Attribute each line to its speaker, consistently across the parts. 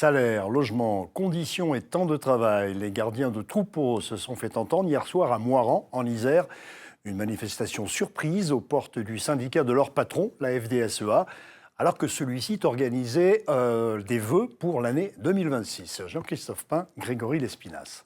Speaker 1: Salaire, logement, conditions et temps de travail. Les gardiens de troupeaux se sont fait entendre hier soir à Moirans, en Isère. Une manifestation surprise aux portes du syndicat de leur patron, la FDSEA, alors que celui-ci organisait des vœux pour l'année 2026. Jean-Christophe Pain, Grégory Lespinasse.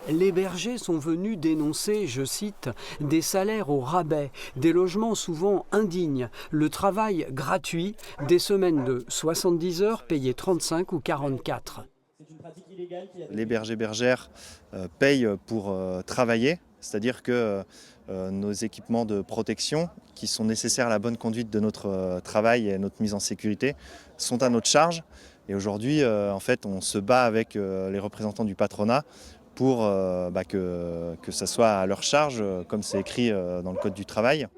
Speaker 2: Les bergers sont venus dénoncer, je cite, des salaires au rabais, des logements souvent indignes, le travail gratuit, des semaines de 70 heures payées 35 ou 44.
Speaker 3: Les bergers-bergères payent pour travailler, c'est-à-dire que nos équipements de protection qui sont nécessaires à la bonne conduite de notre travail et à notre mise en sécurité sont à notre charge. Et aujourd'hui, en fait, on se bat avec les représentants du patronat pour que ça soit à leur charge, comme c'est écrit dans le Code du travail.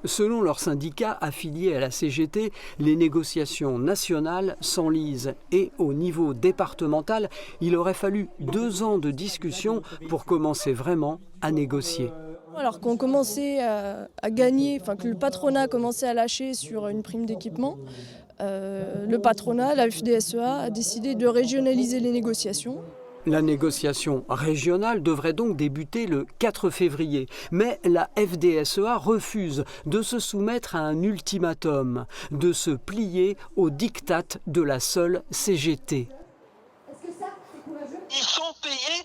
Speaker 2: Selon leur syndicat affilié à la CGT, les négociations nationales s'enlisent et au niveau départemental, il aurait fallu 2 ans de discussion pour commencer vraiment à négocier.
Speaker 4: Alors qu'on commençait à gagner, que le patronat commençait à lâcher sur une prime d'équipement, le patronat, la FDSEA, a décidé de régionaliser les négociations.
Speaker 2: La négociation régionale devrait donc débuter le 4 février. Mais la FDSEA refuse de se soumettre à un ultimatum, de se plier aux diktats de la seule CGT.
Speaker 5: Ils sont payés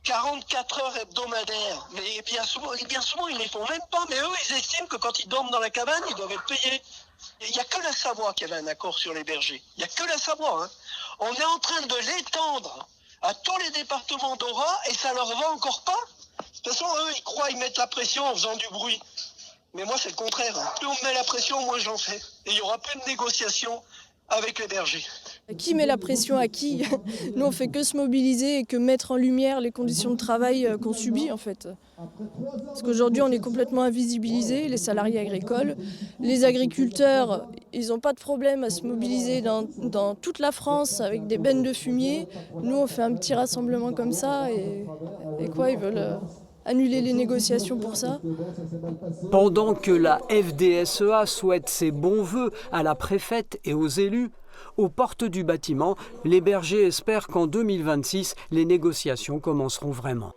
Speaker 5: 44 heures hebdomadaires. Mais bien souvent, ils ne les font même pas. Mais eux, ils estiment que quand ils dorment dans la cabane, ils doivent être payés. Il n'y a que la Savoie qui avait un accord sur les bergers. Il n'y a que la Savoie. On est en train de l'étendre à tous les départements d'Aura et ça leur va encore pas. De toute façon, eux, ils croient, ils mettent la pression en faisant du bruit. Mais moi, c'est le contraire. Plus on me met la pression, moins j'en fais. Et il n'y aura plus de négociation avec les bergers.
Speaker 4: Qui met la pression à qui? Nous, on fait que se mobiliser et que mettre en lumière les conditions de travail qu'on subit, en fait. Parce qu'aujourd'hui, on est complètement invisibilisés, les salariés agricoles. Les agriculteurs, ils n'ont pas de problème à se mobiliser dans toute la France avec des bennes de fumier. Nous, on fait un petit rassemblement comme ça et quoi, ils veulent annuler les négociations pour ça.
Speaker 2: Pendant que la FDSEA souhaite ses bons vœux à la préfète et aux élus, aux portes du bâtiment, les bergers espèrent qu'en 2026, les négociations commenceront vraiment.